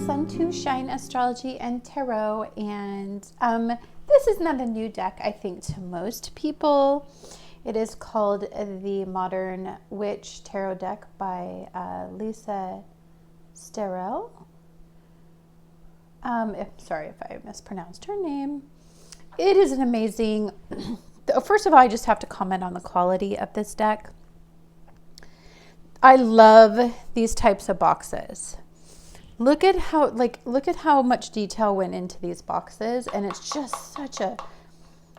Sun to Shine Astrology and Tarot, and this is not a new deck, I think, to most people. It is called the Modern Witch Tarot Deck by Sterle. Sorry if I mispronounced her name. It is an amazing... First of all, I just have to comment on the quality of this deck. I love these types of boxes. Look at how much detail went into these boxes, and it's just such a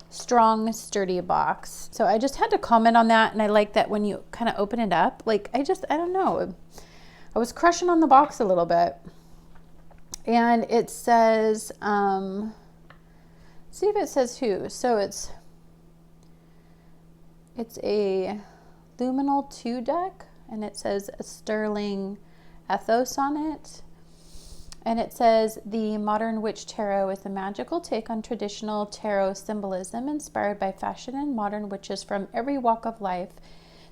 strong, sturdy box. So I just had to comment on that, and I like that when you kind of open it up, like I don't know, I was crushing on the box a little bit. And it says, see if it says who. So it's a Luminal 2 deck, and it says a Sterling ethos on it. And it says, the Modern Witch Tarot is a magical take on traditional tarot symbolism inspired by fashion and modern witches from every walk of life.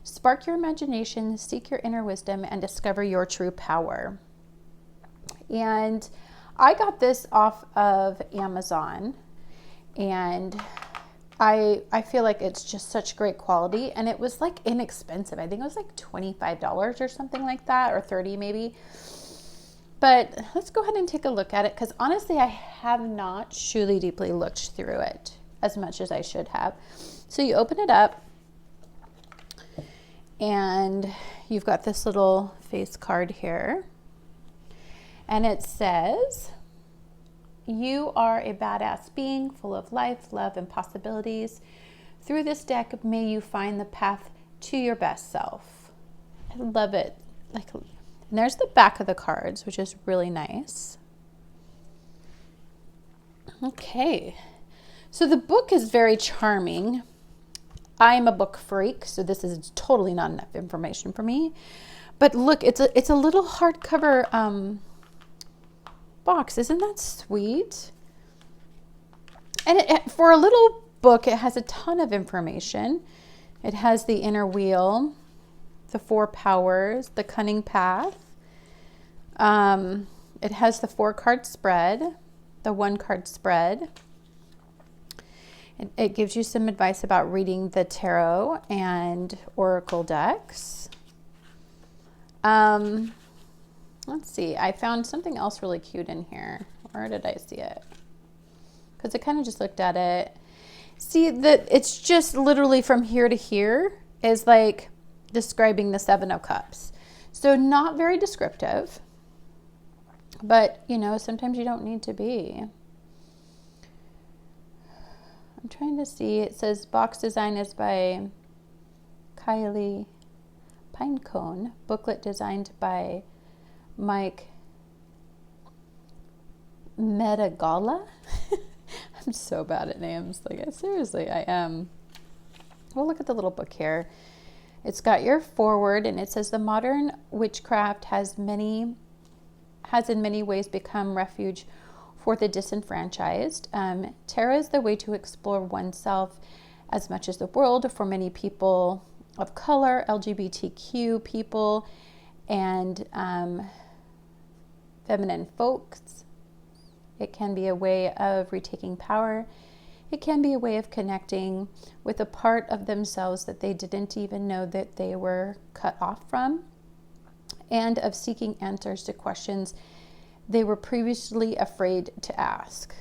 Spark your imagination, seek your inner wisdom, and discover your true power. And I got this off of Amazon, and I feel like it's just such great quality, and it was like inexpensive. I think it was like $25 or something like that, or $30 maybe. But let's go ahead and take a look at it, because honestly, I have not truly deeply looked through it as much as I should have. So you open it up, and you've got this little face card here. And it says, you are a badass being full of life, love, and possibilities. Through this deck, may you find the path to your best self. I love it. And there's the back of the cards, which is really nice. Okay. So the book is very charming. I'm a book freak, so this is totally not enough information for me. But look, it's a little hardcover box. Isn't that sweet? And for a little book, it has a ton of information. It has the inner wheel, the 4 powers, the cunning path. It has the 4-card spread, the 1-card spread. It gives you some advice about reading the tarot and oracle decks. Let's see. I found something else really cute in here. Where did I see it? Because I kind of just looked at it. See, it's just literally from here to here is like describing the 7 of Cups. So not very descriptive, but you know, sometimes you don't need to be. I'm trying to see. It says box design is by Kylie Pinecone. Booklet designed by Mike Metagala. I'm so bad at names. Seriously, I am. Well, look at the little book here. It's got your forward, and it says the modern witchcraft has in many ways become refuge for the disenfranchised. Tarot is the way to explore oneself as much as the world for many people of color, LGBTQ people, and feminine folks. It can be a way of retaking power. It can be a way of connecting with a part of themselves that they didn't even know that they were cut off from, and of seeking answers to questions they were previously afraid to ask.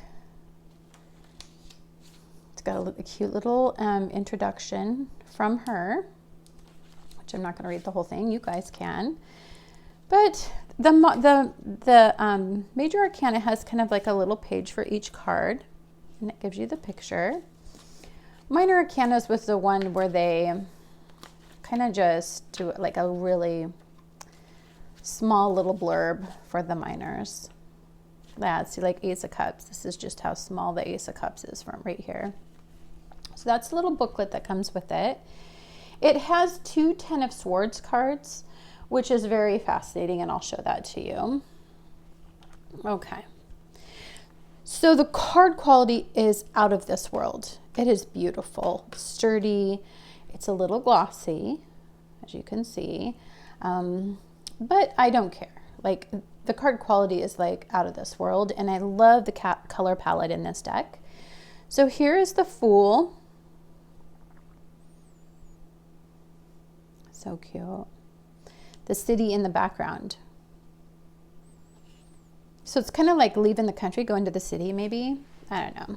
It's got a cute little introduction from her, which I'm not going to read the whole thing. You guys can. But the major arcana has kind of like a little page for each card, and it gives you the picture. Minor arcanas was the one where they kind of just do like a really small little blurb for the minors. Yeah, see, like Ace of Cups. This is just how small the Ace of Cups is from right here. So that's the little booklet that comes with it. It has 2 Ten of Swords cards, which is very fascinating, and I'll show that to you. Okay. So the card quality is out of this world. It is beautiful, sturdy. It's a little glossy, as you can see, but I don't care. Like, the card quality is like out of this world, and I love the color palette in this deck. So here is the Fool. So cute. The city in the background. So it's kind of like leaving the country, going to the city maybe. I don't know.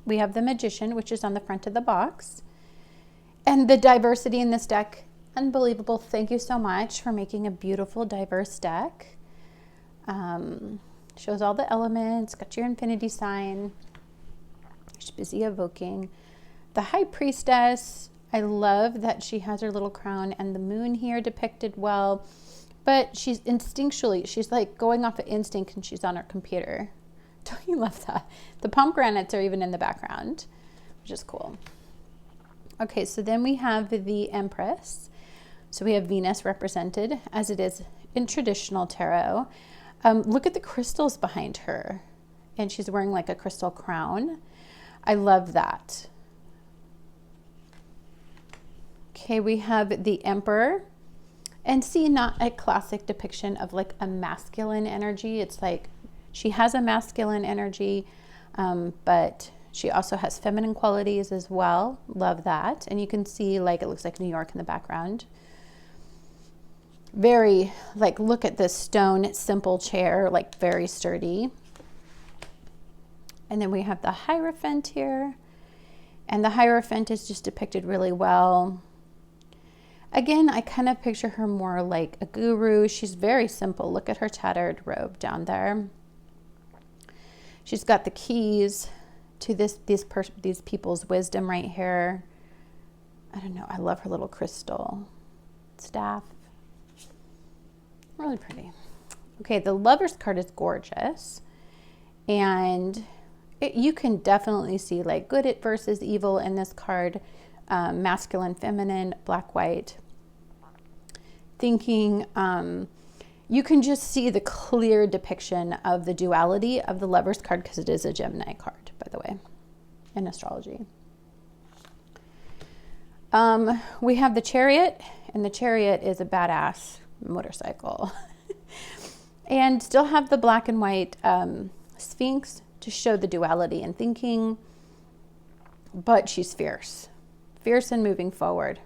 We have the Magician, which is on the front of the box. And the diversity in this deck, unbelievable. Thank you so much for making a beautiful, diverse deck. Shows all the elements, got your infinity sign. She's busy evoking. The High Priestess, I love that she has her little crown and the moon here depicted well, but she's instinctually, she's like going off of instinct and she's on her computer. Don't you love that? The pomegranates are even in the background, which is cool. Okay, so then we have the Empress. So we have Venus represented as it is in traditional tarot. Look at the crystals behind her. And she's wearing like a crystal crown. I love that. Okay, we have the Emperor. And see, not a classic depiction of like a masculine energy. It's like she has a masculine energy, but she also has feminine qualities as well. Love that. And you can see like it looks like New York in the background. Very, like, look at this stone simple chair, like very sturdy. And then we have the Hierophant here. And the Hierophant is just depicted really well. Again, I kind of picture her more like a guru. She's very simple. Look at her tattered robe down there. She's got the keys to these people's wisdom right here. I don't know. I love her little crystal staff. Really pretty. Okay, the Lover's card is gorgeous. And you can definitely see like good versus evil in this card. Masculine, feminine, black, white. Thinking, you can just see the clear depiction of the duality of the Lover's card because it is a Gemini card, by the way, in astrology. We have the Chariot, and the Chariot is a badass motorcycle. And still have the black and white Sphinx to show the duality in thinking, but she's fierce and moving forward.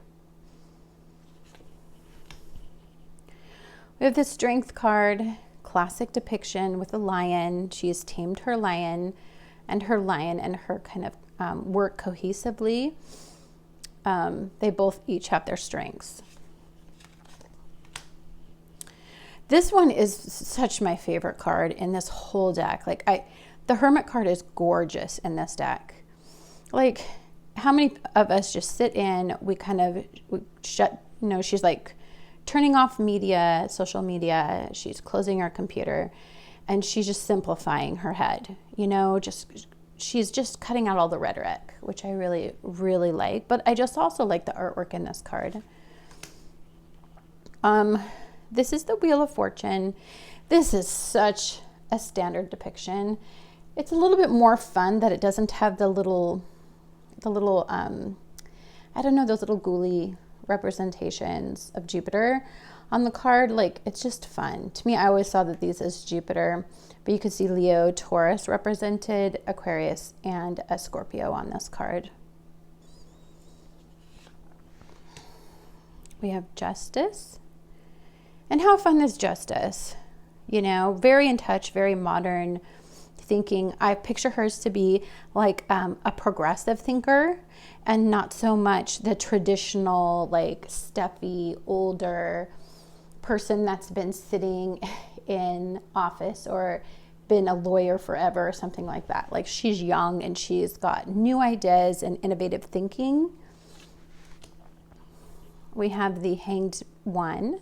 We have the Strength card, classic depiction with a lion. She has tamed her lion and her kind of work cohesively. They both each have their strengths. This one is such my favorite card in this whole deck. Like the Hermit card is gorgeous in this deck. Like, how many of us just sit in, we shut, she's like turning off media, social media, she's closing her computer, and she's just simplifying her head, she's just cutting out all the rhetoric, which I really, really like. But I just also like the artwork in this card. This is the Wheel of Fortune. This is such a standard depiction. It's a little bit more fun that it doesn't have the little, I don't know, those little ghouly representations of Jupiter on the card. Like, it's just fun. To me, I always saw that these as Jupiter, but you could see Leo, Taurus represented, Aquarius, and a Scorpio on this card. We have Justice. And how fun is Justice? Very in touch, very modern thinking. I picture hers to be like a progressive thinker and not so much the traditional, like, stuffy, older person that's been sitting in office or been a lawyer forever or something like that. Like, she's young and she's got new ideas and innovative thinking. We have the Hanged One.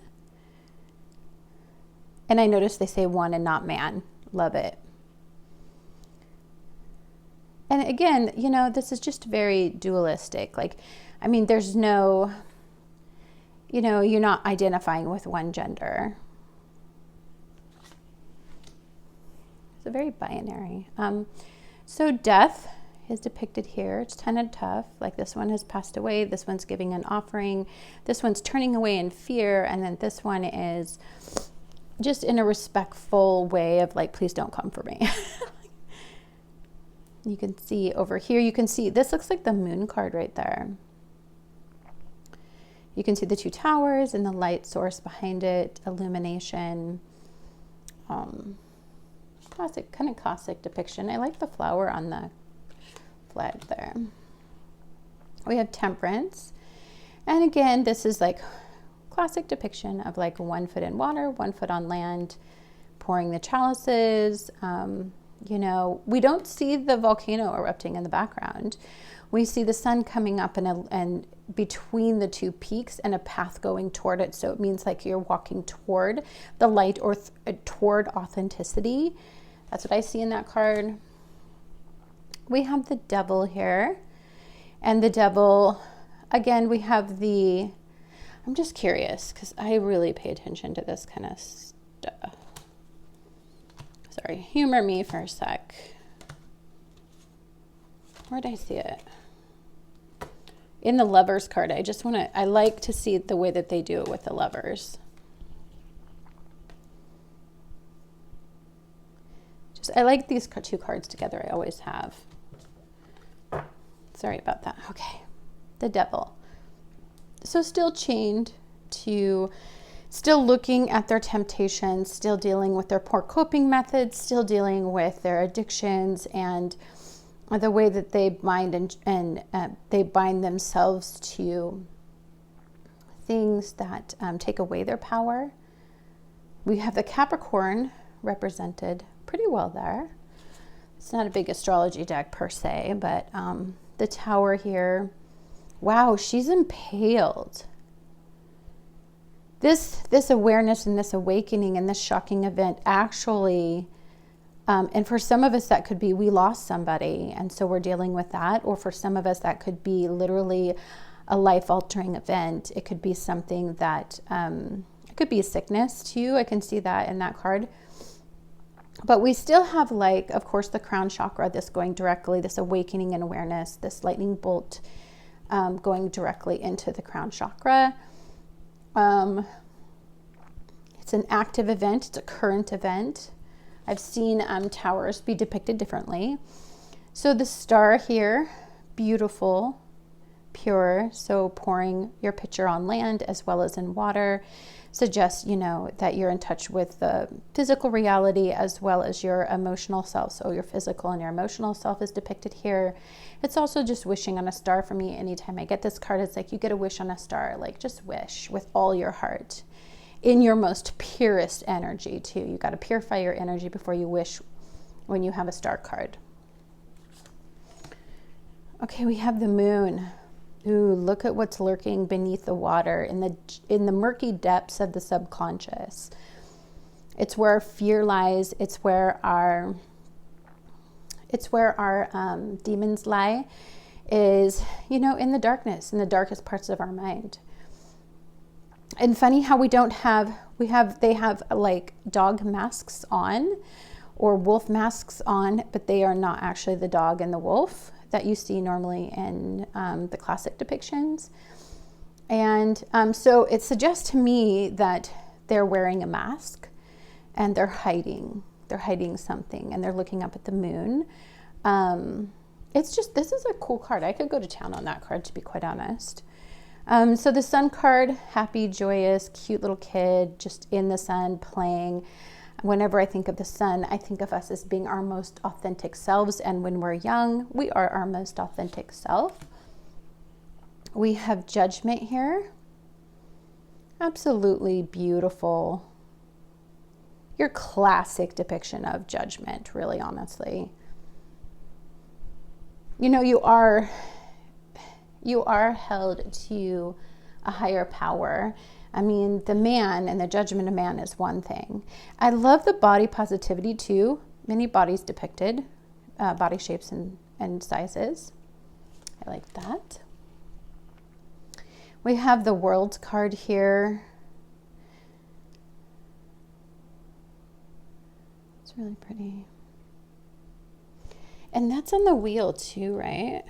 And I noticed they say one and not man. Love it. And again, this is just very dualistic. Like, I mean, there's no, you're not identifying with one gender. It's a very binary. So Death is depicted here. It's kind of tough. Like, this one has passed away. This one's giving an offering. This one's turning away in fear. And then this one is just in a respectful way of like, please don't come for me. You can see over here, you can see, this looks like the moon card right there. You can see the 2 towers and the light source behind it, illumination. Classic, kind of classic depiction. I like the flower on the flag there. We have temperance. And again, this is like classic depiction of like 1 foot in water, 1 foot on land, pouring the chalices. You know, we don't see the volcano erupting in the background. We see the sun coming up and between the 2 peaks and a path going toward it. So it means like you're walking toward the light or toward authenticity. That's what I see in that card. We have the devil here. And the devil, again, we have the, I'm just curious because I really pay attention to this kind of stuff. Sorry, humor me for a sec. Where did I see it? In the lovers card. I like to see the way that they do it with the lovers. I like these 2 cards together. I always have. Sorry about that. Okay. The devil. So still chained to, still looking at their temptations, still dealing with their poor coping methods, still dealing with their addictions and the way that they bind they bind themselves to things that take away their power. We have the Capricorn represented pretty well there. It's not a big astrology deck per se, but the Tower here. Wow, she's impaled. This awareness and this awakening and this shocking event actually, and for some of us that could be we lost somebody and so we're dealing with that, or for some of us that could be literally a life-altering event. It could be something that, it could be a sickness too. I can see that in that card. But we still have, like, of course, the crown chakra, this going directly, this awakening and awareness, this lightning bolt going directly into the crown chakra. It's an active event. It's a current event. I've seen towers be depicted differently. So the star here, beautiful, pure. So pouring your picture on land as well as in water suggests, you know, that you're in touch with the physical reality as well as your emotional self. So your physical and your emotional self is depicted here. It's also just wishing on a star for me. Anytime I get this card, it's like you get a wish on a star. Like just wish with all your heart in your most purest energy too. You got to purify your energy before you wish when you have a star card. Okay, we have the moon. Ooh, look at what's lurking beneath the water in the murky depths of the subconscious. It's where our fear lies. It's where our demons lie, is, you know, in the darkness, in the darkest parts of our mind. And funny how they have like dog masks on or wolf masks on, but they are not actually the dog and the wolf that you see normally in the classic depictions. And so it suggests to me that they're wearing a mask and they're hiding something, and they're looking up at the moon. This is a cool card. I could go to town on that card, to be quite honest. So the sun card, happy, joyous, cute little kid just in the sun playing. Whenever I think of the sun, I think of us as being our most authentic selves. And when we're young, we are our most authentic self. We have judgment here. Absolutely beautiful. Your classic depiction of judgment, really, honestly. You know, you are held to a higher power. I mean, the man and the judgment of man is one thing. I love the body positivity too. Many bodies depicted, body shapes and sizes. I like that. We have the World card here. It's really pretty. And that's on the wheel too, right?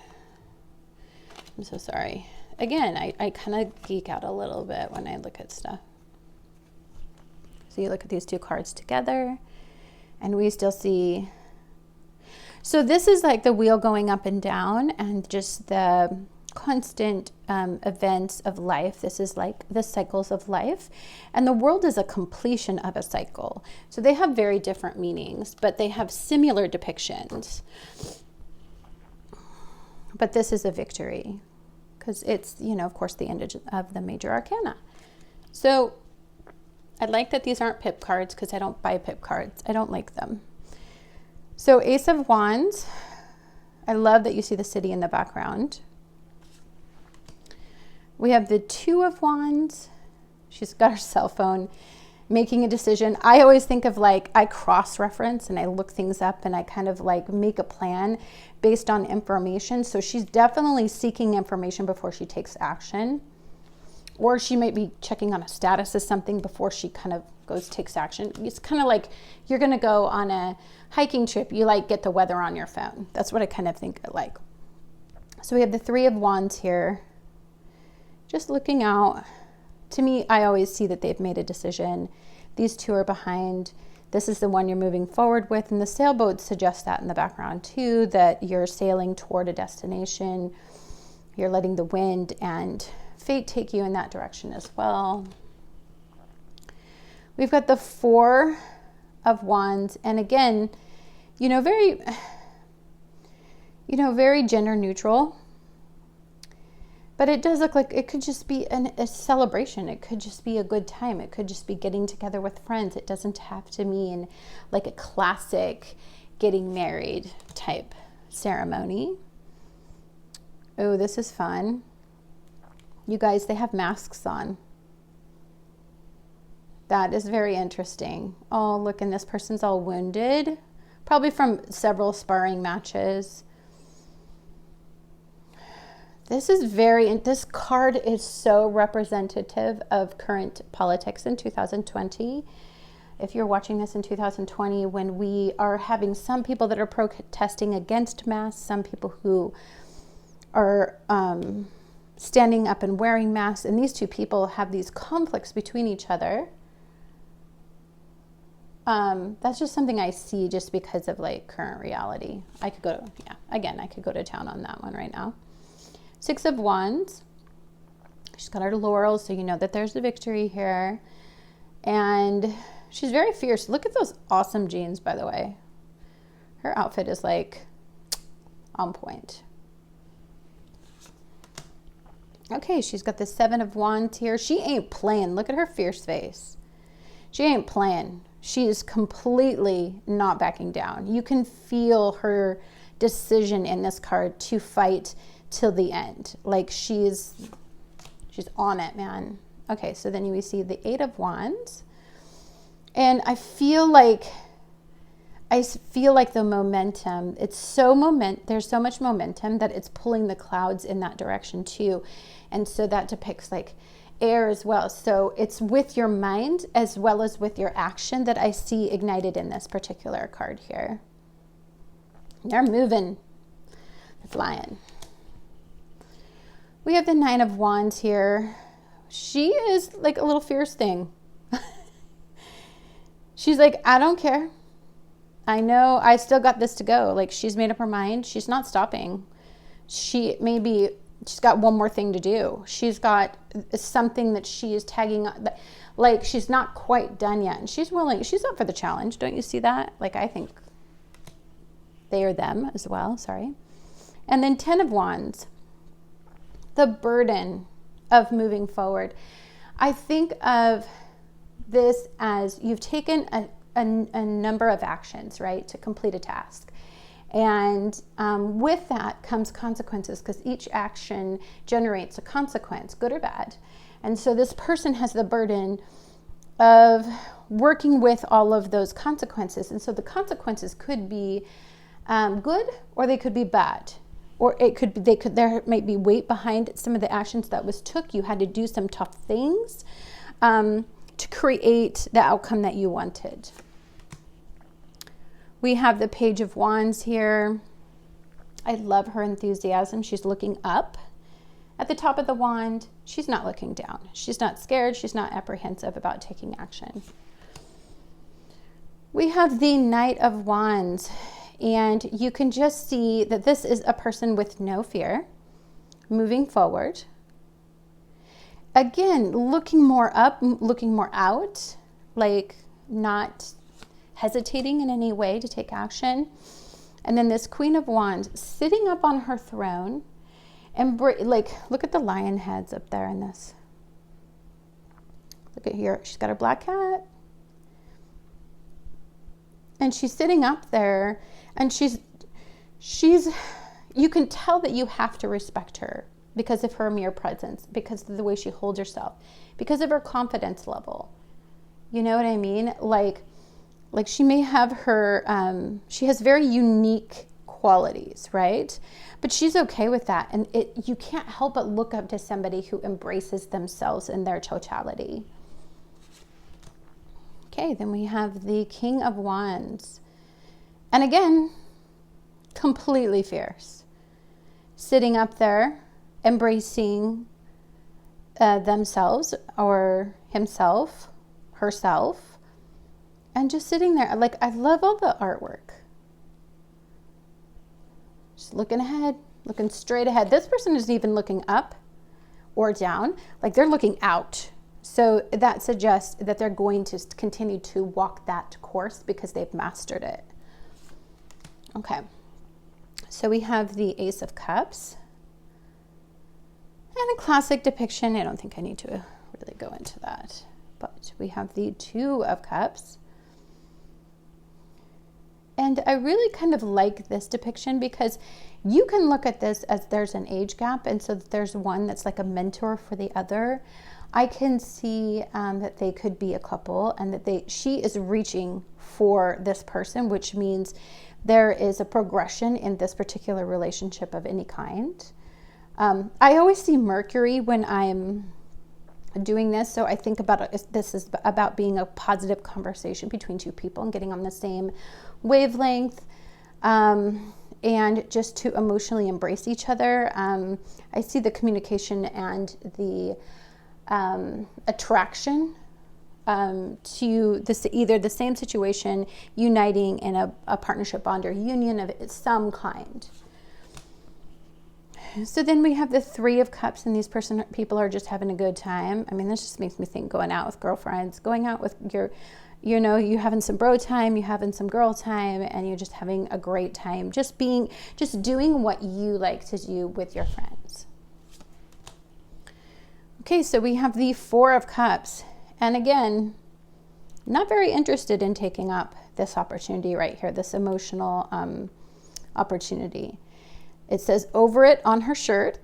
I'm so sorry. Again, I kind of geek out a little bit when I look at stuff. So you look at these two cards together, and we still see. So this is like the wheel going up and down, and just the constant events of life. This is like the cycles of life, and the world is a completion of a cycle. So they have very different meanings, but they have similar depictions. But this is a victory, because it's, you know, of course, the end of the major arcana. So I like that these aren't pip cards, because I don't buy pip cards. I don't like them. So Ace of Wands, I love that you see the city in the background. We have the Two of Wands. She's got her cell phone, making a decision. I always think of like, I cross-reference and I look things up and I kind of like make a plan based on information. So she's definitely seeking information before she takes action. Or she might be checking on a status of something before she kind of takes action. It's kind of like you're going to go on a hiking trip. You like get the weather on your phone. That's what I kind of think like. So we have the Three of Wands here. Just looking out. To me, I always see that they've made a decision. These two are behind. This is the one you're moving forward with. And the sailboat suggests that in the background too, that you're sailing toward a destination. You're letting the wind and fate take you in that direction as well. We've got the Four of Wands. And again, very gender neutral. But it does look like it could just be a celebration. It could just be a good time. It could just be getting together with friends. It doesn't have to mean like a classic getting married type ceremony. Oh, this is fun. You guys, they have masks on. That is very interesting. Oh, look, and this person's all wounded. Probably from several sparring matches. This card is so representative of current politics in 2020. If you're watching this in 2020, when we are having some people that are protesting against masks, some people who are standing up and wearing masks, and these two people have these conflicts between each other. That's just something I see just because of like current reality. I could go to town on that one right now. Six of Wands. She's got her laurels, so you know that there's the victory here. And she's very fierce. Look at those awesome jeans, by the way. Her outfit is like on point. Okay, she's got the Seven of Wands here. She ain't playing. Look at her fierce face. She ain't playing. She is completely not backing down. You can feel her decision in this card to fight till the end. Like she's on it, man. Okay, so then you see the Eight of Wands. And I feel like the momentum, there's so much momentum that it's pulling the clouds in that direction too. And so that depicts like air as well. So it's with your mind as well as with your action that I see ignited in this particular card here. They're moving. They're flying. We have the Nine of Wands here. She is like a little fierce thing. She's like, I don't care. I know I still got this to go. Like she's made up her mind. She's not stopping. She's got one more thing to do. She's got something that she is tagging on. Like she's not quite done yet. And she's up for the challenge. Don't you see that? Like I think they are them as well. Sorry. And then 10 of Wands. The burden of moving forward. I think of this as you've taken a number of actions, right, to complete a task. And with that comes consequences, because each action generates a consequence, good or bad. And so this person has the burden of working with all of those consequences. And so the consequences could be good or they could be bad. Or there might be weight behind some of the actions that was took. You had to do some tough things to create the outcome that you wanted. We have the Page of Wands here. I love her enthusiasm. She's looking up at the top of the wand. She's not looking down. She's not scared. She's not apprehensive about taking action. We have the Knight of Wands, and you can just see that this is a person with no fear, moving forward. Again, looking more up, looking more out, like not hesitating in any way to take action. And then this Queen of Wands sitting up on her throne, and like, look at the lion heads up there in this. Look at here, she's got her black cat. And she's sitting up there, and she's, you can tell that you have to respect her because of her mere presence, because of the way she holds herself, because of her confidence level. You know what I mean? Like she may have her, she has very unique qualities, right? But she's okay with that. And you can't help but look up to somebody who embraces themselves in their totality. Okay, then we have the King of Wands. And again, completely fierce. Sitting up there, embracing themselves or himself, herself, and just sitting there. Like, I love all the artwork. Just looking ahead, looking straight ahead. This person isn't even looking up or down. Like, they're looking out. So that suggests that they're going to continue to walk that course because they've mastered it. Okay. So we have the Ace of Cups. And a classic depiction. I don't think I need to really go into that. But we have the Two of Cups. And I really kind of like this depiction because you can look at this as there's an age gap. And so there's one that's like a mentor for the other. I can see that they could be a couple, and that she is reaching for this person, which means there is a progression in this particular relationship of any kind. I always see Mercury when I'm doing this, so I think about this is about being a positive conversation between two people and getting on the same wavelength, and just to emotionally embrace each other. I see the communication and the attraction to this, either the same situation uniting in a partnership bond or union of some kind. So then we have the Three of Cups, and these people are just having a good time. I mean, this just makes me think going out with girlfriends, going out with your, you having some bro time, you having some girl time, and you're just having a great time, just doing what you like to do with your friends. Okay, so we have the Four of Cups. And again, not very interested in taking up this opportunity right here, this emotional opportunity. It says over it on her shirt.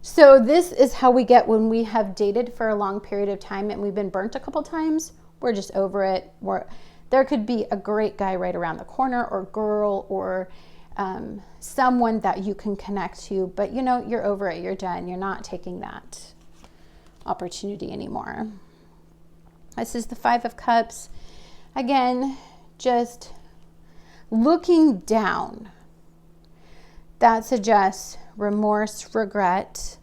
So this is how we get when we have dated for a long period of time and we've been burnt a couple times. We're just over it. There could be a great guy right around the corner, or girl, or someone that you can connect to, but you're over it, you're done. You're not taking that opportunity anymore. This is the Five of Cups. Again, just looking down. That suggests remorse, regret.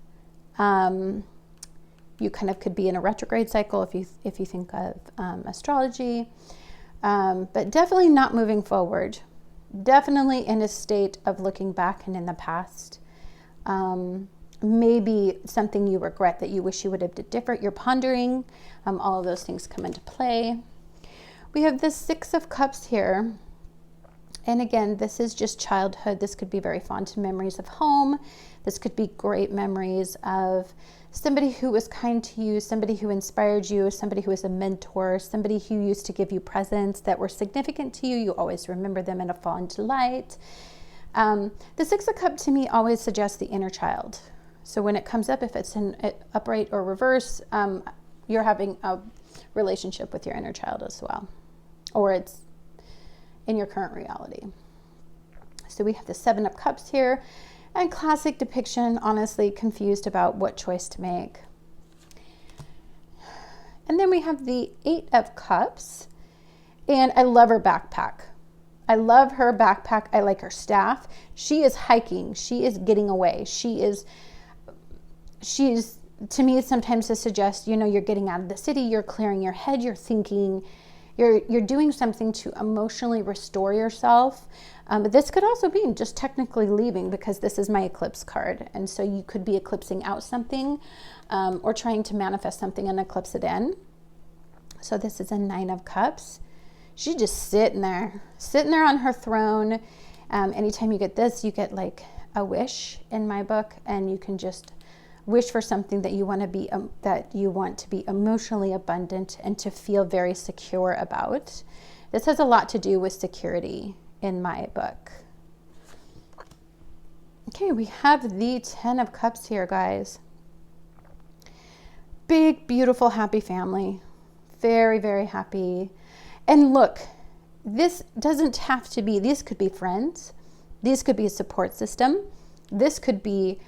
You kind of could be in a retrograde cycle if you think of astrology, but definitely not moving forward. Definitely in a state of looking back and in the past. Maybe something you regret that you wish you would have did different. You're pondering. All of those things come into play. We have the Six of Cups here. And again, this is just childhood. This could be very fond memories of home. This could be great memories of somebody who was kind to you, somebody who inspired you, somebody who was a mentor, somebody who used to give you presents that were significant to you. You always remember them in a fond light. The Six of Cups to me always suggests the inner child. So when it comes up, if it's in upright or reverse, you're having a relationship with your inner child as well, or it's in your current reality. So we have the Seven of Cups here, and classic depiction, honestly confused about what choice to make. And then we have the Eight of Cups, and I love her backpack. I love her backpack. I like her staff. She is hiking. She is getting away. She's to me sometimes to suggest, you're getting out of the city, you're clearing your head, you're thinking, You're doing something to emotionally restore yourself. But this could also mean just technically leaving, because this is my eclipse card. And so you could be eclipsing out something, or trying to manifest something and eclipse it in. So this is a 9 of Cups. She's just sitting there on her throne. Anytime you get this, you get like a wish in my book, and you can just wish for something that you want to be emotionally abundant and to feel very secure about. This has a lot to do with security in my book. Okay, we have the 10 of Cups here, guys. Big, beautiful, happy family. Very, very happy. And look, this doesn't have to be, these could be friends. These could be a support system. This could be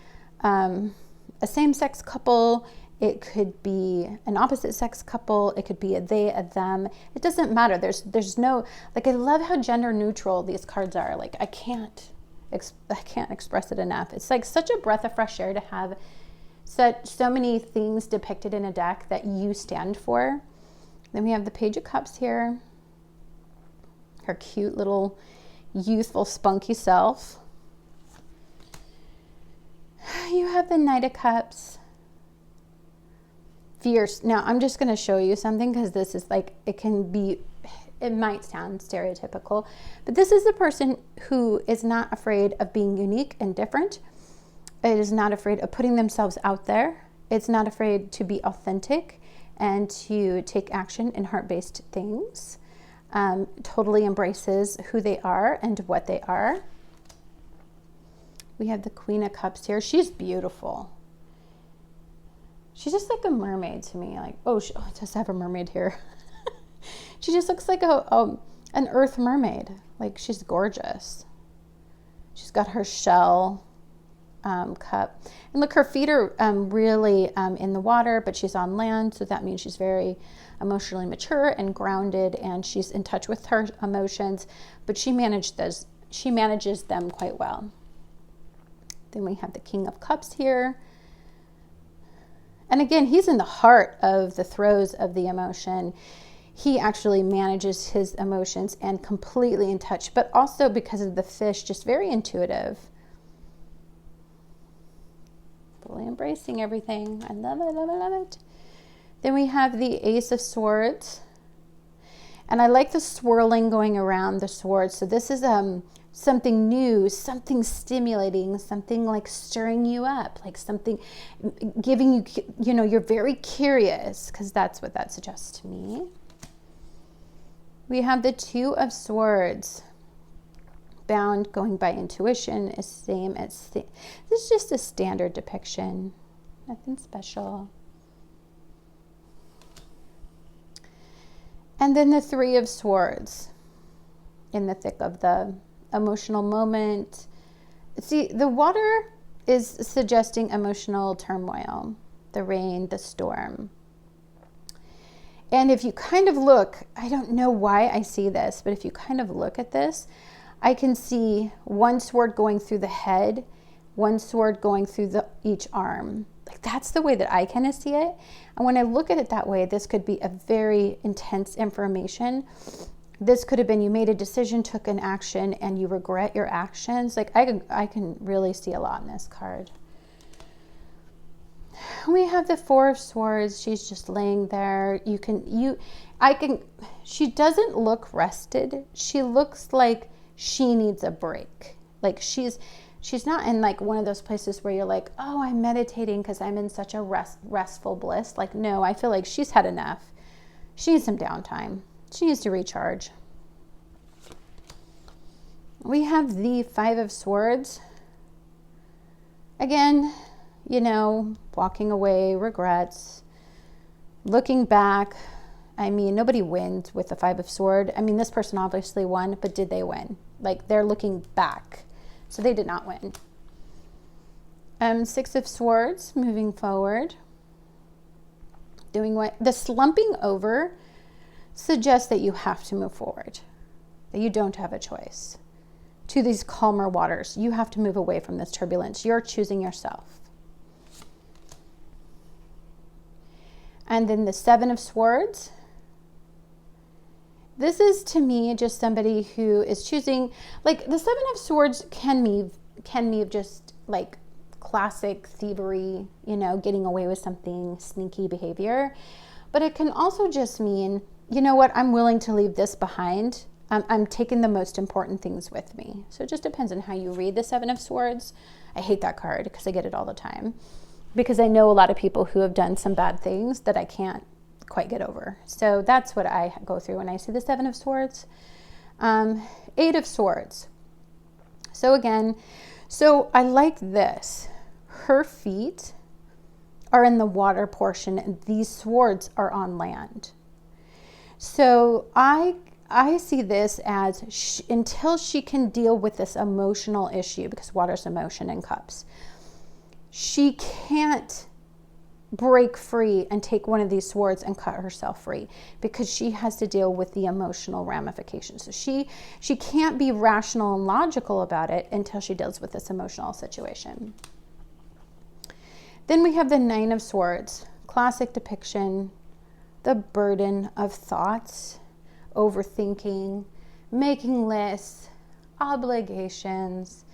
a same-sex couple. It could be an opposite-sex couple. It could be a they, a them. It doesn't matter. There's no, like, I love how gender neutral these cards are. Like, I can't express it enough. It's like such a breath of fresh air to have so many things depicted in a deck that you stand for. Then we have the Page of Cups here. Her cute little youthful, spunky self. You have the Knight of Cups. Fierce. Now, I'm just going to show you something, because this is like, it might sound stereotypical, but this is the person who is not afraid of being unique and different. It is not afraid of putting themselves out there. It's not afraid to be authentic and to take action in heart-based things. Totally embraces who they are and what they are. We have the Queen of Cups here. She's beautiful. She's just like a mermaid to me. Like, it does have a mermaid here. She just looks like an earth mermaid. Like, she's gorgeous. She's got her shell cup. And look, her feet are really in the water, but she's on land. So that means she's very emotionally mature and grounded, and she's in touch with her emotions, but she manages them quite well. Then we have the King of Cups here. And again, he's in the heart of the throes of the emotion. He actually manages his emotions and completely in touch, but also because of the fish, just very intuitive. Fully embracing everything. I love it, love it, love it. Then we have the Ace of Swords. And I like the swirling going around the swords. So this is something new, something stimulating, something like stirring you up, like something giving you, you're very curious, because that's what that suggests to me. We have the Two of Swords. Bound, going by intuition, is same as this is just a standard depiction. Nothing special. And then the Three of Swords, in the thick of the emotional moment. See, the water is suggesting emotional turmoil, the rain, the storm. And if you kind of look, I don't know why I see this, but if you kind of look at this, I can see one sword going through the head, one sword going through each arm. Like, that's the way that I kind of see it. And when I look at it that way, this could be a very intense information. This could have been you made a decision, took an action, and you regret your actions. Like, I can really see a lot in this card. We have the Four of Swords. She's just laying there. She doesn't look rested. She looks like she needs a break. Like, she's not in like one of those places where you're like, oh, I'm meditating because I'm in such a restful bliss. Like, no, I feel like she's had enough. She needs some downtime. She needs to recharge. We have the Five of Swords. Again, walking away, regrets, looking back. I mean, nobody wins with the Five of Swords. I mean, this person obviously won, but did they win? Like, they're looking back. So they did not win. Six of Swords, moving forward. Doing what? The slumping over suggests that you have to move forward, that you don't have a choice. To these calmer waters, you have to move away from this turbulence. You're choosing yourself. And then the Seven of Swords. This is, to me, just somebody who is choosing, like the Seven of Swords can be just like classic thievery, you know, getting away with something, sneaky behavior. But it can also just mean, you know what, I'm willing to leave this behind. I'm taking the most important things with me. So it just depends on how you read the Seven of Swords. I hate that card because I get it all the time. Because I know a lot of people who have done some bad things that I can't quite get over. So that's what I go through when I see the Seven of Swords. Eight of Swords. So again, so I like this. Her feet are in the water portion and these swords are on land. So I see this as until she can deal with this emotional issue, because water's emotion in cups, she can't break free and take one of these swords and cut herself free, because she has to deal with the emotional ramifications. So she can't be rational and logical about it until she deals with this emotional situation. Then we have the Nine of Swords, classic depiction, the burden of thoughts, overthinking, making lists, obligations,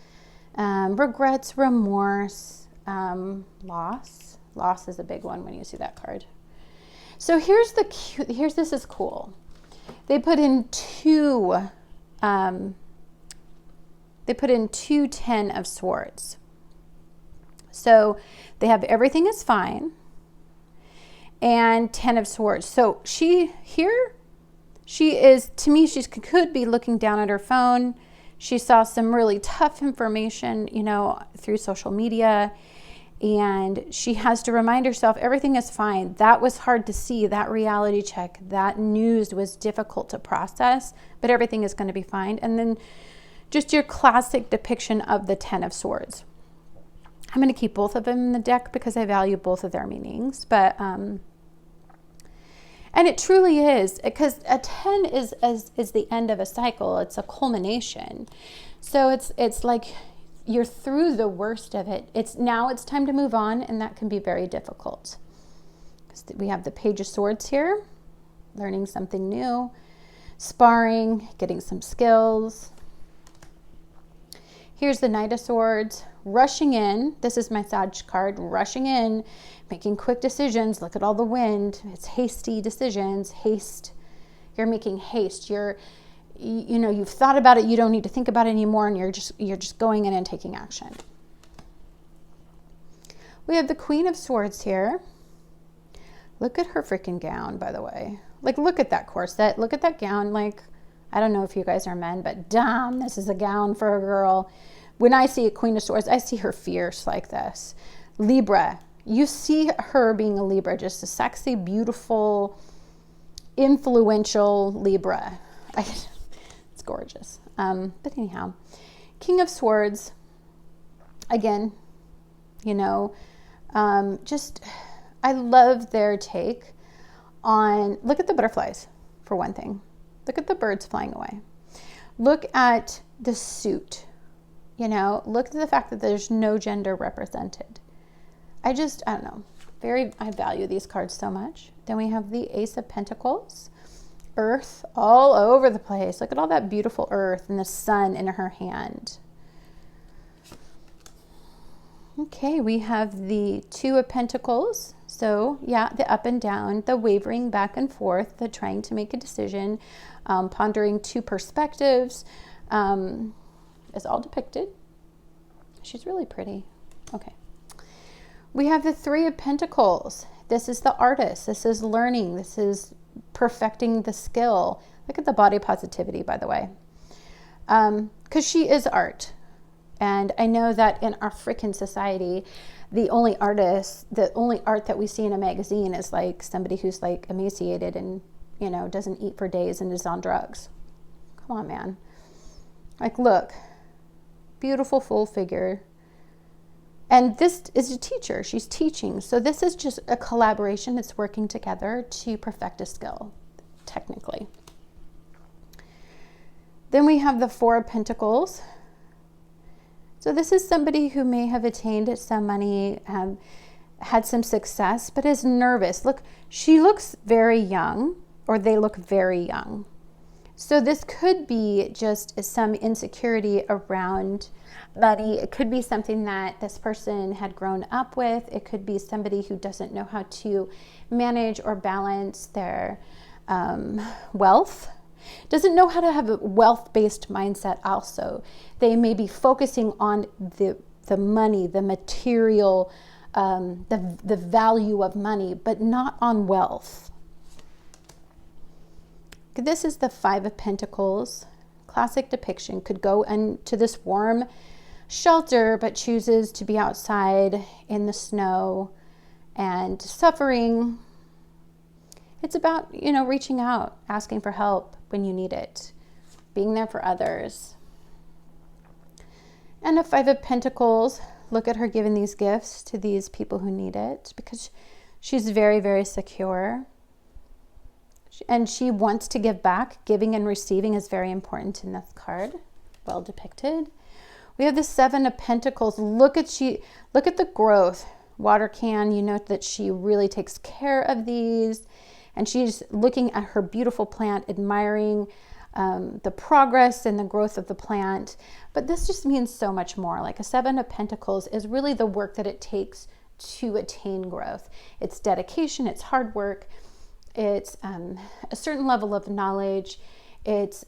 regrets, remorse, loss. Loss is a big one when you see that card. So here's this is cool. They put in two 10 of Swords. So they have everything is fine and 10 of Swords. So she is, to me, she could be looking down at her phone. She saw some really tough information, you know, through social media, and she has to remind herself everything is fine. That was hard to see, that reality check, that news was difficult to process, but everything is going to be fine. And then just your classic depiction of the 10 of Swords. I'm going to keep both of them in the deck because I value both of their meanings, but and it truly is, because a 10 is the end of a cycle. It's a culmination. So it's like you're through the worst of it. It's time to move on, and that can be very difficult. We have the Page of Swords here, learning something new, sparring, getting some skills. Here's the Knight of Swords, rushing in. This is my Sag card, rushing in, making quick decisions. Look at all the wind. It's hasty decisions, haste. You're making haste. You've thought about it. You don't need to think about it anymore, and you're just going in and taking action. We have the Queen of Swords here. Look at her freaking gown, by the way. Like, look at that corset. Look at that gown. Like, I don't know if you guys are men, but damn, this is a gown for a girl. When I see a Queen of Swords, I see her fierce like this. Libra. You see her being a Libra, just a sexy, beautiful, influential Libra. It's gorgeous. But anyhow, King of Swords, again, I love their take on, look at the butterflies, for one thing. Look at the birds flying away. Look at the suit, look at the fact that there's no gender represented. I don't know. I value these cards so much. Then we have the Ace of Pentacles, Earth all over the place. Look at all that beautiful earth and the sun in her hand. Okay, we have the Two of Pentacles. So yeah, the up and down, the wavering back and forth, the trying to make a decision, pondering two perspectives, is all depicted. She's really pretty. Okay. We have the Three of Pentacles. This is the artist. This is learning. This is perfecting the skill. Look at the body positivity, by the way. Because she is art. And I know that in our freaking society, the only art that we see in a magazine is like somebody who's like emaciated and, doesn't eat for days and is on drugs. Come on, man. Like, look, beautiful full figure. And this is a teacher. She's teaching. So this is just a collaboration. It's working together to perfect a skill, technically. Then we have the Four of Pentacles. So this is somebody who may have attained some money, had some success, but is nervous. Look, she looks very young, or they look very young. So this could be just some insecurity around money. It could be something that this person had grown up with. It could be somebody who doesn't know how to manage or balance their wealth, doesn't know how to have a wealth-based mindset also. They may be focusing on the money, the material, the value of money, but not on wealth. This is the Five of Pentacles. Classic depiction. Could go into this warm shelter, but chooses to be outside in the snow and suffering. It's about, reaching out, asking for help when you need it, being there for others. And a Five of Pentacles. Look at her giving these gifts to these people who need it, because she's very, very secure. And she wants to give back. Giving and receiving is very important in this card. Well depicted. We have the Seven of Pentacles. Look at the growth. Water can, you note that she really takes care of these. And she's looking at her beautiful plant, admiring the progress and the growth of the plant. But this just means so much more. Like a Seven of Pentacles is really the work that it takes to attain growth. It's dedication, it's hard work, it's a certain level of knowledge. It's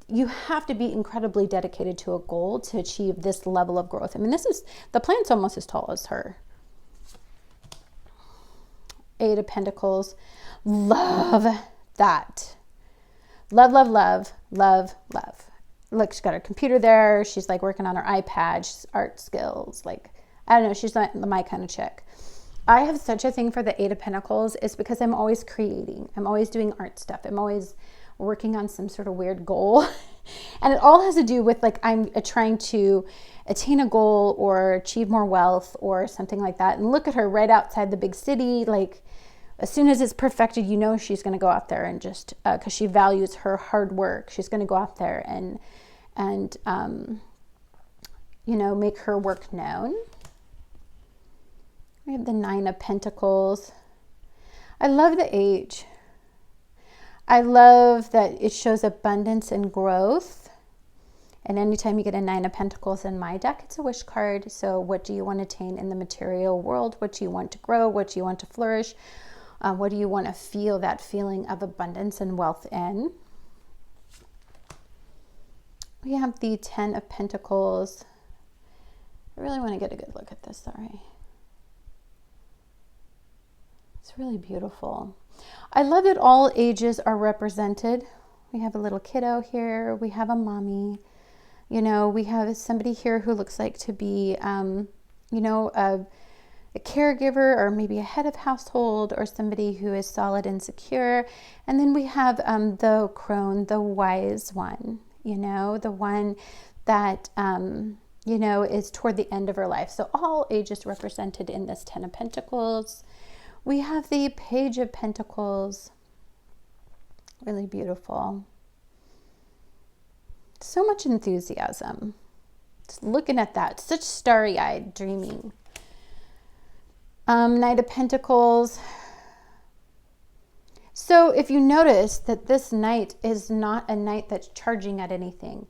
you have to be incredibly dedicated to a goal to achieve this level of growth. I mean, the plant's almost as tall as her. Eight of Pentacles. Love that. Love, love, love, love, love. Look, she's got her computer there. She's like working on her iPad. She's art skills. Like, I don't know. She's not my kind of chick. I have such a thing for the Eight of Pentacles. It's because I'm always creating. I'm always doing art stuff. I'm always working on some sort of weird goal. And it all has to do with like I'm trying to attain a goal or achieve more wealth or something like that. And look at her right outside the big city. Like as soon as it's perfected, she's going to go out there and just because she values her hard work. She's going to go out there and make her work known. We have the Nine of Pentacles. I love the Age. I love that it shows abundance and growth. And anytime you get a Nine of Pentacles in my deck, it's a wish card. So what do you want to attain in the material world? What do you want to grow? What do you want to flourish? What do you want to feel that feeling of abundance and wealth in? We have the Ten of Pentacles. I really want to get a good look at this, sorry. It's really beautiful. I love that all ages are represented. We have a little kiddo here. We have a mommy. We have somebody here who looks like to be, a caregiver or maybe a head of household or somebody who is solid and secure. And then we have the crone, the wise one, the one that, is toward the end of her life. So all ages represented in this Ten of Pentacles. We have the Page of Pentacles. Really beautiful. So much enthusiasm. Just looking at that. Such starry-eyed dreaming. Knight of Pentacles. So if you notice that this knight is not a knight that's charging at anything.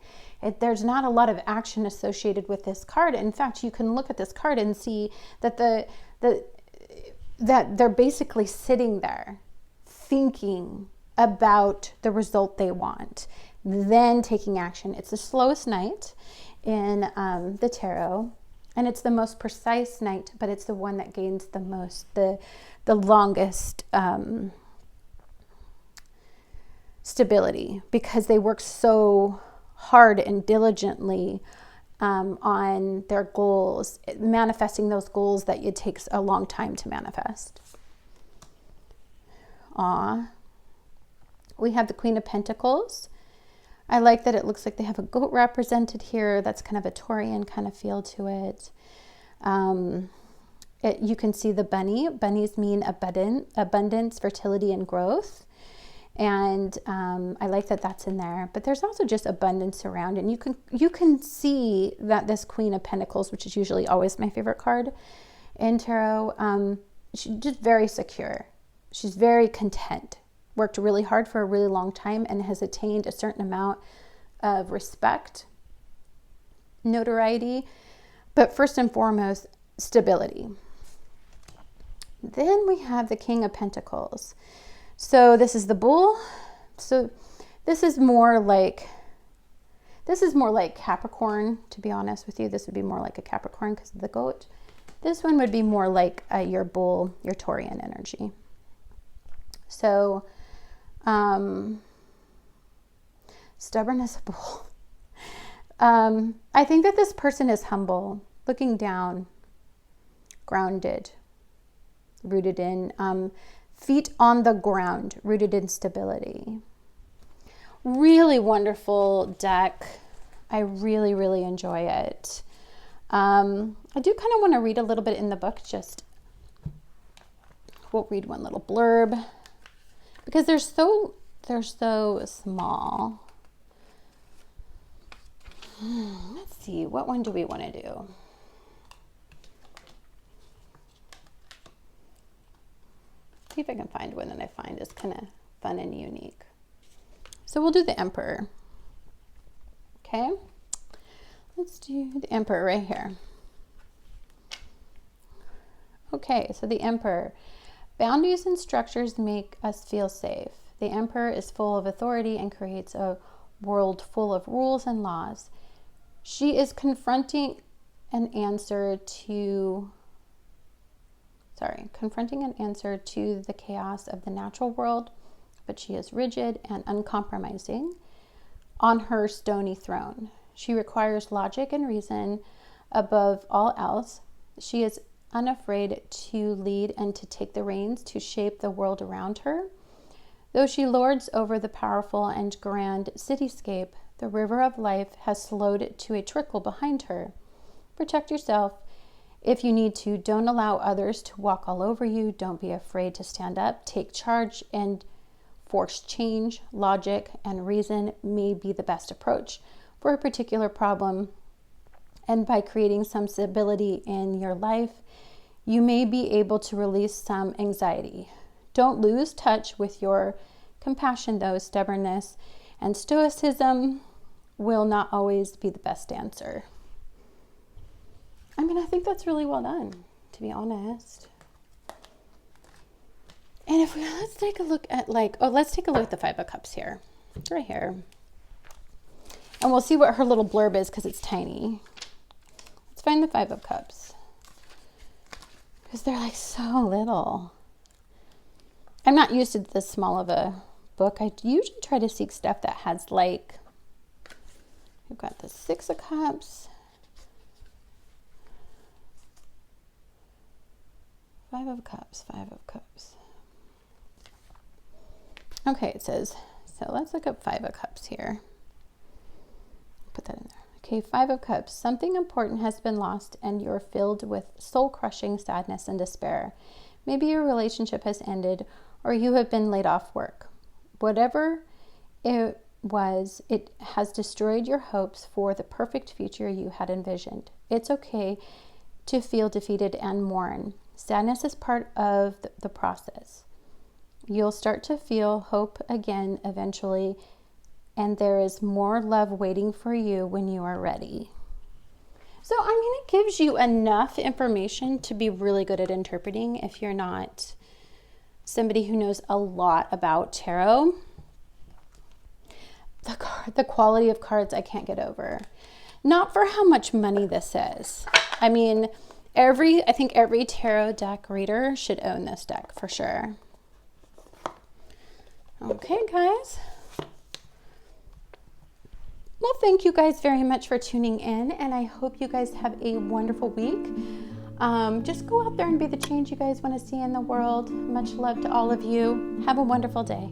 There's not a lot of action associated with this card. In fact, you can look at this card and see that that they're basically sitting there thinking about the result they want, then taking action. It's the slowest knight in the tarot, and it's the most precise knight, but it's the one that gains the longest stability, because they work so hard and diligently on their goals, manifesting those goals that it takes a long time to manifest. We have the Queen of Pentacles. I like that it looks like they have a goat represented here. That's kind of a Taurian kind of feel to it. You can see the bunny. Bunnies mean abundance, fertility, and growth. And I like that that's in there. But there's also just abundance around. And you can see that this Queen of Pentacles, which is usually always my favorite card in tarot, she's just very secure. She's very content. worked really hard for a really long time and has attained a certain amount of respect, notoriety, but first and foremost, stability. Then we have the King of Pentacles. So this is the Bull. So this is more like Capricorn, to be honest with you. This would be more like a Capricorn because of the goat. This one would be more like your Bull, your Taurian energy. So, stubbornness of Bull. I think that this person is humble, looking down, grounded, rooted in, feet on the ground, rooted in stability. Really wonderful deck. I really, really enjoy it. I do kind of want to read a little bit in the book. We'll read one little blurb because they're so small. Let's see, what one do we want to do? See if I can find one that I find is kind of fun and unique. So we'll do the Emperor. Okay, let's do the Emperor right here. Okay, so the Emperor. Boundaries and structures make us feel safe. The Emperor is full of authority and creates a world full of rules and laws. She is confronting an answer to the chaos of the natural world, but she is rigid and uncompromising on her stony throne. She requires logic and reason above all else. She is unafraid to lead and to take the reins to shape the world around her. Though she lords over the powerful and grand cityscape, the river of life has slowed to a trickle behind her. Protect yourself if you need to. Don't allow others to walk all over you. Don't be afraid to stand up, take charge, and force change. Logic and reason may be the best approach for a particular problem. And by creating some stability in your life, you may be able to release some anxiety. Don't lose touch with your compassion, though. Stubbornness and stoicism will not always be the best answer. I mean, I think that's really well done, to be honest. And let's take a look at the Five of Cups here, right here. And we'll see what her little blurb is because it's tiny. Let's find the Five of Cups. Because they're like so little. I'm not used to this small of a book. I usually try to seek stuff that has like, we've got the Six of Cups, Five of Cups. Okay, it says, so let's look up Five of Cups here. Put that in there. Okay, Five of Cups. Something important has been lost and you're filled with soul-crushing sadness and despair. Maybe your relationship has ended or you have been laid off work. Whatever it was, it has destroyed your hopes for the perfect future you had envisioned. It's okay to feel defeated and mourn. Sadness is part of the process. You'll start to feel hope again eventually, and there is more love waiting for you when you are ready. So, I mean, it gives you enough information to be really good at interpreting if you're not somebody who knows a lot about tarot. The quality of cards I can't get over. Not for how much money this is. I mean, I think every tarot deck reader should own this deck for sure. Okay, guys. Well, thank you guys very much for tuning in, and I hope you guys have a wonderful week. Just go out there and be the change you guys want to see in the world. Much love to all of you. Have a wonderful day.